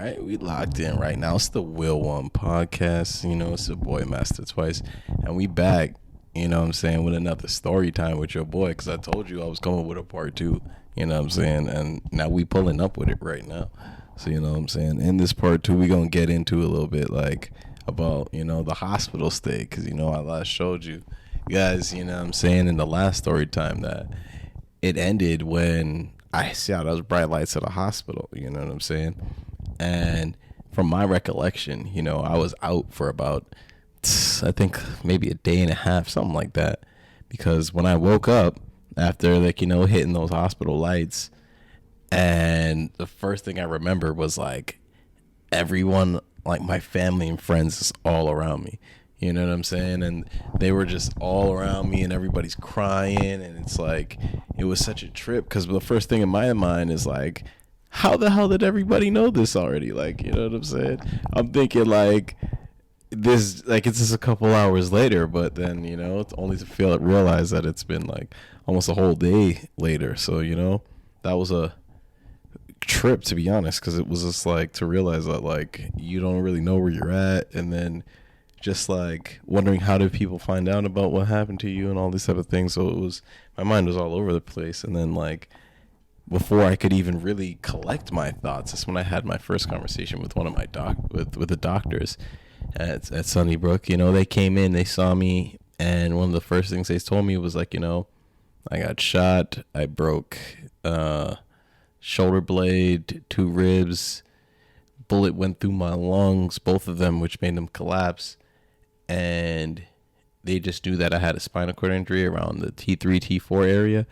right, we locked in right now. It's the Wheel1 podcast. It's your boy Master Twice, and we back. What I'm saying, with another story time with your boy, because I told you I was coming with a part two. What I'm saying, and now we pulling up with it right now. So what I'm saying. In this part two, we gonna get into a little bit like about the hospital stay, because I last showed you guys. What I'm saying, in the last story time that it ended when I saw those bright lights at the hospital. You know what I'm saying? And from my recollection, I was out for about, I think maybe a day and a half, something like that. Because when I woke up after hitting those hospital lights, and the first thing I remember was like everyone, like my family and friends, is all around me. You know what I'm saying? And they were just all around me, and everybody's crying, and it's like, it was such a trip, because the first thing in my mind is like, how the hell did everybody know this already? Like, you know what I'm saying? I'm thinking like this, like it's just a couple hours later, but then, it's only to realize that it's been like almost a whole day later. So, that was a trip, to be honest, because it was just like to realize that like you don't really know where you're at, and then just like wondering how did people find out about what happened to you and all these type of things. So my mind was all over the place. And then like before I could even really collect my thoughts, that's when I had my first conversation with one of my with the doctors at Sunnybrook. They came in, they saw me, and one of the first things they told me was like, I got shot, I broke shoulder blade, 2 ribs, bullet went through my lungs, both of them, which made them collapse. And they just knew that I had a spinal cord injury around the T3, T4 area.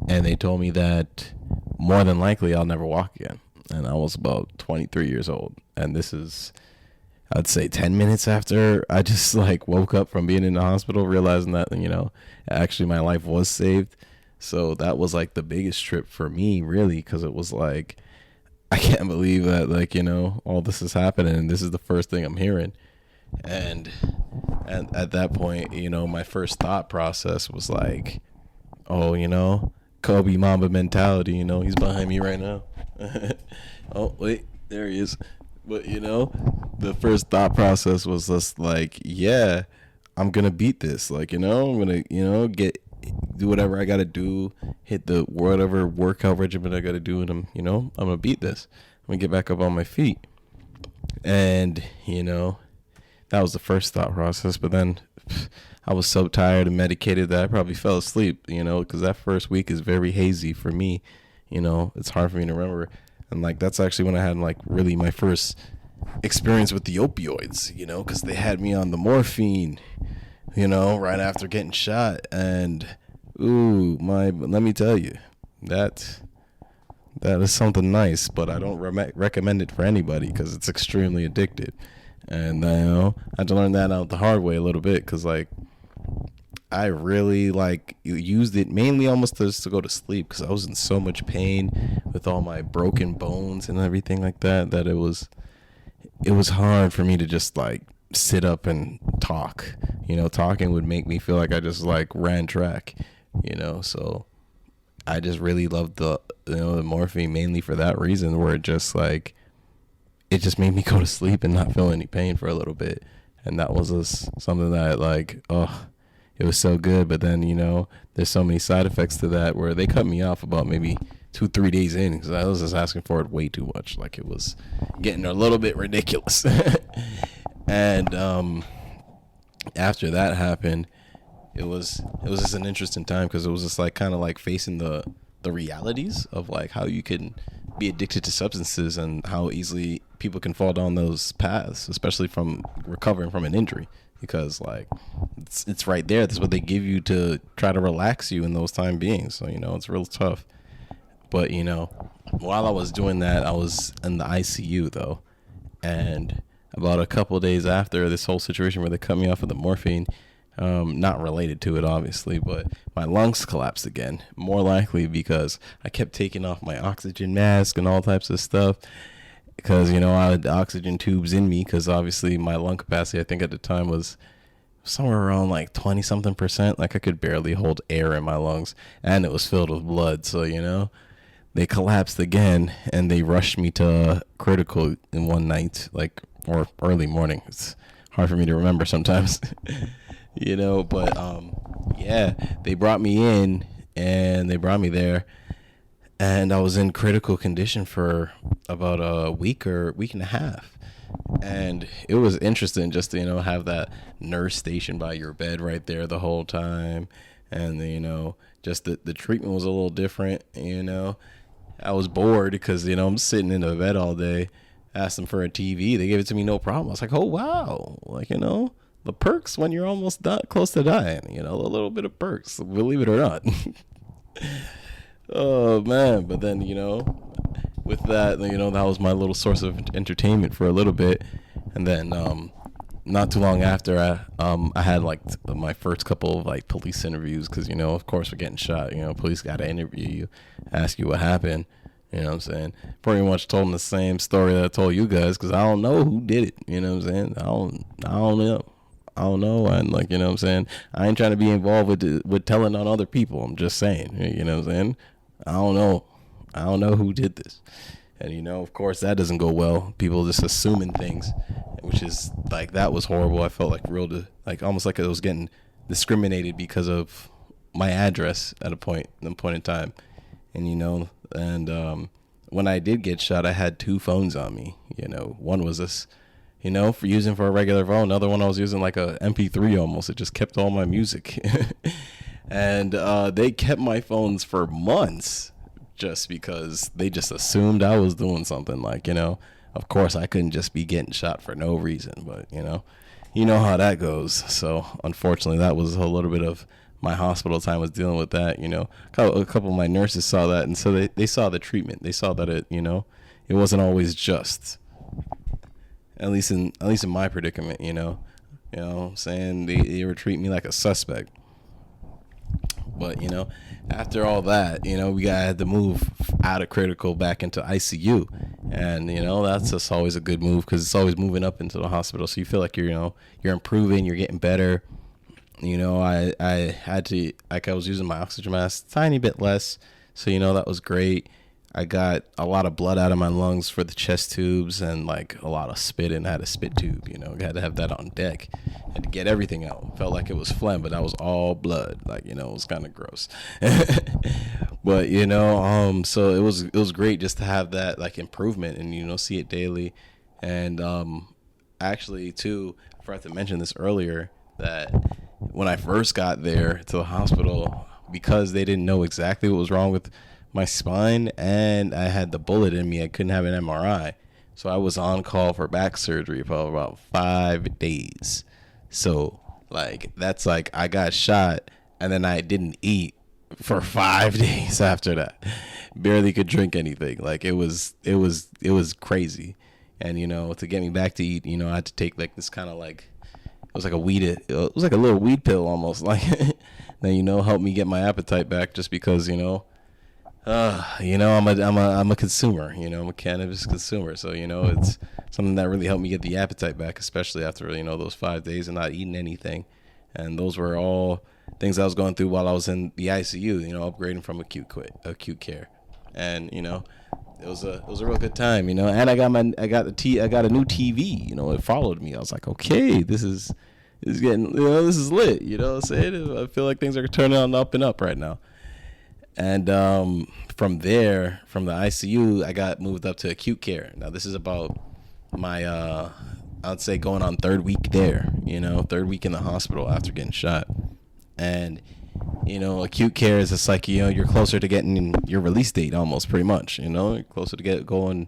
And they told me that more than likely I'll never walk again. And I was about 23 years old. And this is, I'd say 10 minutes after I just like woke up from being in the hospital, realizing that, actually my life was saved. So that was like the biggest trip for me, really, because it was like, I can't believe that, like, all this is happening, and this is the first thing I'm hearing. And at that point, my first thought process was like, oh, Kobe Mamba mentality, he's behind me right now. Oh, wait, there he is. But, the first thought process was just like, yeah, I'm going to beat this. Like, I'm going to, do whatever I got to do, hit the whatever workout regimen I got to do, and I'm going to beat this. I'm going to get back up on my feet. And, that was the first thought process. But then I was so tired and medicated that I probably fell asleep, because that first week is very hazy for me. It's hard for me to remember. And like, that's actually when I had like really my first experience with the opioids, because they had me on the morphine, right after getting shot. And let me tell you, that is something nice, but I don't recommend it for anybody, because it's extremely addictive. And I had to learn that out the hard way a little bit, because like I really like used it mainly almost just to go to sleep, because I was in so much pain with all my broken bones and everything like that it was hard for me to just like sit up and talk. Talking would make me feel like I just like ran track. So I just really loved the morphine mainly for that reason, where it just made me go to sleep and not feel any pain for a little bit. And that was just something that like, it was so good. But then, there's so many side effects to that, where they cut me off about maybe 2-3 days in, because I was just asking for it way too much. Like, it was getting a little bit ridiculous. And after that happened, it was just an interesting time, because it was just like kind of like facing the realities of like how you can be addicted to substances, and how easily people can fall down those paths, especially from recovering from an injury, because like it's right there. That's what they give you to try to relax you in those time beings. So it's real tough. But while I was doing that, I was in the ICU though, and about a couple of days after this whole situation where they cut me off with the morphine, not related to it obviously, but my lungs collapsed again, more likely because I kept taking off my oxygen mask and all types of stuff, because I had the oxygen tubes in me, because obviously my lung capacity, I think at the time, was somewhere around like 20 something percent. Like, I could barely hold air in my lungs, and it was filled with blood. So they collapsed again, and they rushed me to critical in one night, like, or early morning. It's hard for me to remember sometimes. But yeah, they brought me in, and they brought me there, and I was in critical condition for about a week or week and a half. And it was interesting just to, have that nurse stationed by your bed right there the whole time. And, just the treatment was a little different. I was bored because, I'm sitting in the bed all day. Asked them for a TV. They gave it to me no problem. I was like, oh, wow. Like, the perks when you're almost close to dying, a little bit of perks, believe it or not. Oh, man. But then, with that, that was my little source of entertainment for a little bit. And then not too long after, I had like my first couple of like police interviews because, of course we're getting shot. Police got to interview you, ask you what happened. You know what I'm saying? Pretty much told them the same story that I told you guys because I don't know who did it. You know what I'm saying? I don't know. I don't know. And like, you know what I'm saying? I ain't trying to be involved with telling on other people. I'm just saying, you know what I'm saying? I don't know. I don't know who did this. And, of course, that doesn't go well. People just assuming things, which is like, that was horrible. I felt like almost like I was getting discriminated because of my address at a point in time. And, when I did get shot, I had two phones on me. One was this, for using for a regular phone. Another one I was using like a MP3 almost. It just kept all my music. And they kept my phones for months just because they just assumed I was doing something. Like, of course I couldn't just be getting shot for no reason, but you know how that goes. So unfortunately that was a little bit of my hospital time was dealing with that. A couple of my nurses saw that, and so they saw the treatment. They saw that it wasn't always just, at least in my predicament. What I'm saying, they were treating me like a suspect. But after all that, we had to move out of critical back into ICU, and that's just always a good move because it's always moving up into the hospital. So you feel like you're improving, you're getting better. I had to, like, I was using my oxygen mask a tiny bit less, so that was great. I got a lot of blood out of my lungs for the chest tubes and like a lot of spit, and I had a spit tube, had to have that on deck. Had to get everything out. Felt like it was phlegm, but that was all blood. Like, it was kind of gross. But, so it was great just to have that like improvement and, see it daily. And actually too, I forgot to mention this earlier, that when I first got there to the hospital, because they didn't know exactly what was wrong with my spine and I had the bullet in me, I couldn't have an MRI. So I was on call for back surgery for about 5 days. So like, that's like, I got shot and then I didn't eat for 5 days after that. Barely could drink anything. Like, it was crazy. And, to get me back to eat, I had to take like this kind of like, it was like a little weed pill almost, like, that, helped me get my appetite back just because, I'm a consumer, I'm a cannabis consumer. So, it's something that really helped me get the appetite back, especially after, those 5 days of not eating anything. And those were all things I was going through while I was in the ICU, upgrading from acute care. And, it was a real good time, and I got a new TV, it followed me. I was like, okay, this is getting, this is lit, what I'm saying? I feel like things are turning on up and up right now. And from there, from the ICU, I got moved up to acute care. Now, this is about my, I'd say going on third week there, third week in the hospital after getting shot. And, acute care is just like, you're closer to getting your release date almost, pretty much, you're closer to going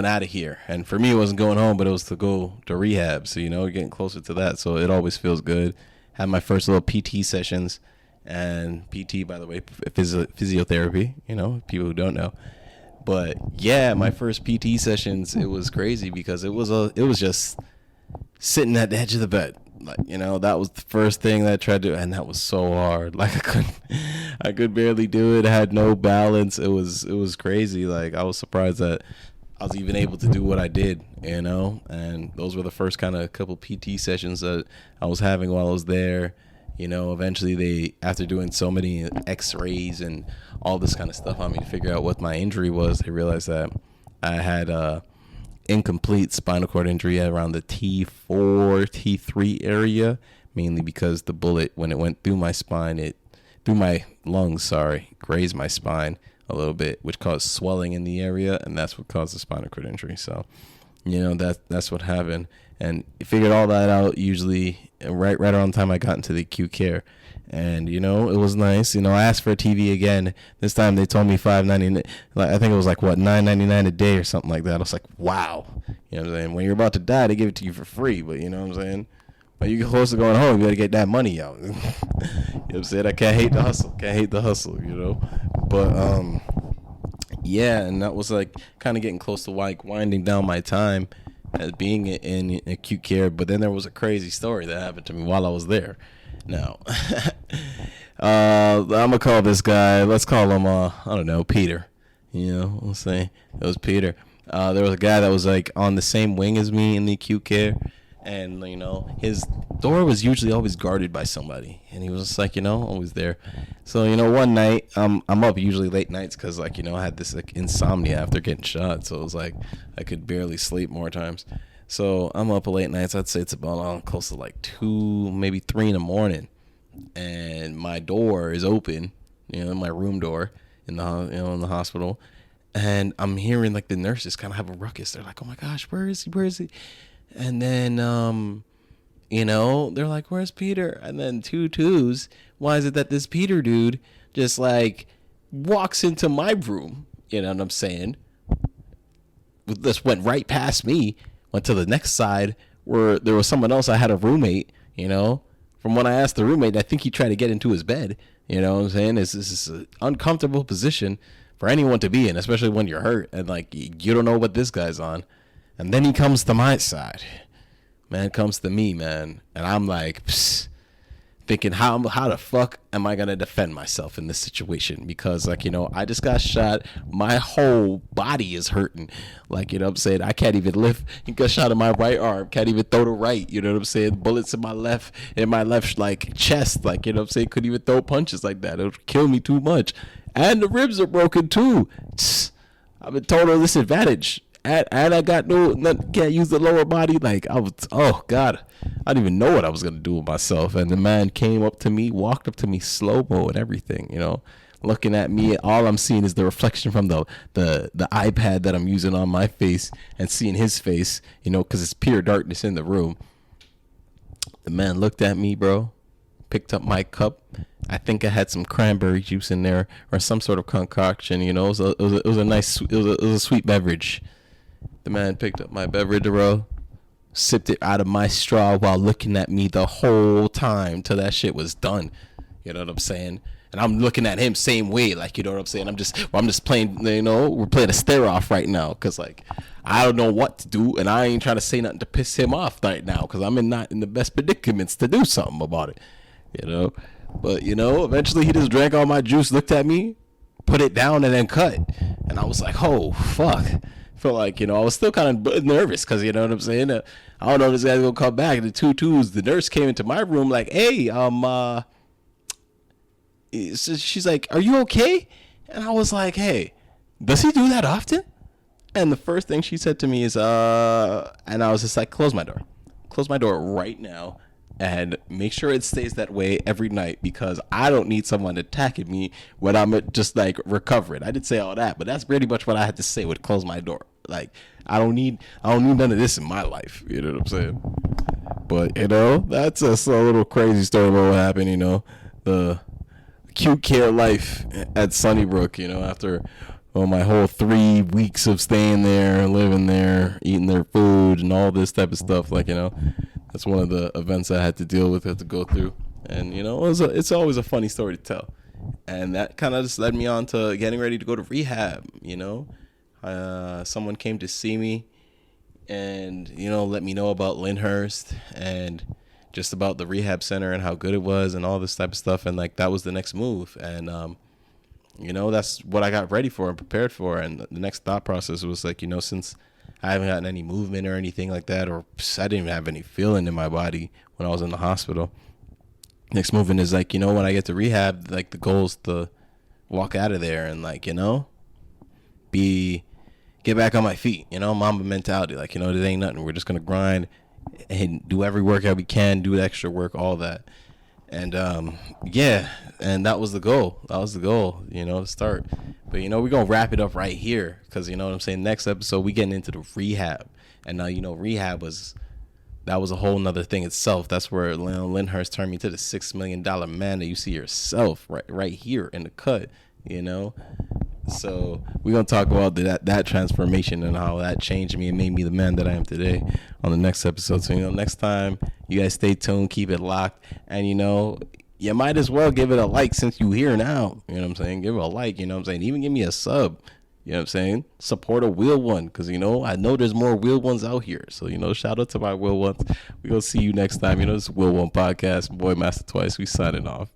out of here. And for me, it wasn't going home, but it was to go to rehab. So, getting closer to that. So it always feels good. Had my first little PT sessions. And PT, by the way, physiotherapy, people who don't know. But yeah, my first PT sessions, it was crazy because it was just sitting at the edge of the bed. Like, that was the first thing that I tried to do, and that was so hard. Like, I could barely do it. I had no balance. It was crazy. Like, I was surprised that I was even able to do what I did, and those were the first kind of couple PT sessions that I was having while I was there. Eventually after doing so many x-rays and all this kind of stuff on me to figure out what my injury was, they realized that I had incomplete spinal cord injury around the T4, T3 area, mainly because the bullet, when it went through my spine, through my lungs, grazed my spine a little bit, which caused swelling in the area, and that's what caused the spinal cord injury. So, that's what happened. And figured all that out usually right around the time I got into the acute care. And it was nice. I asked for a TV again. This time they told me $5.99. Like, I think it was like $9.99 a day or something like that. I was like, wow. You know what I'm saying? When you're about to die, they give it to you for free. But you know what I'm saying? But you get close to going home, you gotta get that money out. You know what I'm saying? I can't hate the hustle. But yeah, and that was like kind of getting close to like winding down my time as being in acute care. But then there was a crazy story that happened to me while I was there. Now, I'm gonna call this guy. Let's call him I don't know, Peter. Let's say it was Peter. There was a guy that was like on the same wing as me in the acute care, and his door was usually always guarded by somebody, and he was just like always there. So one night I'm up usually late nights because I had this like insomnia after getting shot, so it was like I could barely sleep more times. So I'm up late nights. I'd say it's about close to like 2, maybe 3 in the morning, and my door is open, my room door in the in the hospital, and I'm hearing like the nurses kind of have a ruckus. They're like, "Oh my gosh, where is he? And then they're like, "Where's Peter?" And then two twos. Why is it that this Peter dude just like walks into my room? You know what I'm saying? Just went right past me. Went to the next side where there was someone else. I had a roommate, From when I asked the roommate, I think he tried to get into his bed. You know what I'm saying? This is an uncomfortable position for anyone to be in, especially when you're hurt and like you don't know what this guy's on. And then he comes to my side. Man comes to me, man. And I'm like, thinking, how the fuck am I going to defend myself in this situation? Because, like, I just got shot. My whole body is hurting. Like, you know what I'm saying? I can't even lift. He got shot in my right arm. Can't even throw the right. You know what I'm saying? Bullets in my left, like, chest. Like, you know what I'm saying? Couldn't even throw punches like that. It would kill me too much. And the ribs are broken, too. I've been total disadvantage. And I got can't use the lower body. Like, oh God, I didn't even know what I was going to do with myself. And the man came up to me, walked up to me slow-mo and everything, looking at me. All I'm seeing is the reflection from the iPad that I'm using on my face and seeing his face, because it's pure darkness in the room. The man looked at me, bro, picked up my cup. I think I had some cranberry juice in there or some sort of concoction, it was a sweet beverage. The man picked up my beverage, bro, sipped it out of my straw while looking at me the whole time till that shit was done. You know what I'm saying? And I'm looking at him same way, like, you know what I'm saying? I'm just playing, we're playing a stare off right now because, like, I don't know what to do, and I ain't trying to say nothing to piss him off right now because I'm not in the best predicaments to do something about it, But, eventually he just drank all my juice, looked at me, put it down, and then cut. And I was like, oh, fuck. Felt like, I was still kind of nervous because, you know what I'm saying? I don't know if this guy's going to come back. The two twos, the nurse came into my room like, hey, she's like, are you okay? And I was like, hey, does he do that often? And the first thing she said to me is, and I was just like, close my door right now. And make sure it stays that way every night because I don't need someone attacking me when I'm just like recovering. I did say all that, but that's pretty much what I had to say with close my door. Like I don't need none of this in my life. You know what I'm saying? But that's a little crazy story about what happened. The acute care life at Sunnybrook. After my whole 3 weeks of staying there, living there, eating their food, and all this type of stuff. Like that's one of the events I had to deal with, had to go through. And, it's always a funny story to tell. And that kind of just led me on to getting ready to go to rehab, Someone came to see me and, let me know about Lyndhurst and just about the rehab center and how good it was and all this type of stuff. And, like, that was the next move. And, that's what I got ready for and prepared for. And the next thought process was, like, since I haven't gotten any movement or anything like that, or I didn't even have any feeling in my body when I was in the hospital. Next moving is like, when I get to rehab, like the goal is to walk out of there and like, be get back on my feet, Mamba mentality. Like, there ain't nothing. We're just gonna grind and do every workout we can, do extra work, all that. And yeah, and that was the goal. To start. But we're gonna wrap it up right here because you know what I'm saying. Next episode we getting into the rehab, and now rehab was a whole nother thing itself. That's where Lyndhurst turned me to the $6 million man that you see yourself right here in the cut. So we're gonna talk about that transformation and how that changed me and made me the man that I am today on the next episode. So next time you guys stay tuned, keep it locked, and you might as well give it a like since you here now. You know what I'm saying? Give it a like. You know what I'm saying? Even give me a sub. You know what I'm saying? Support a Wheel1 because I know there's more Wheel1s out here. So shout out to my Wheel1s. We gonna see you next time. This is Wheel1 podcast. Boy Master Twice. We signing off.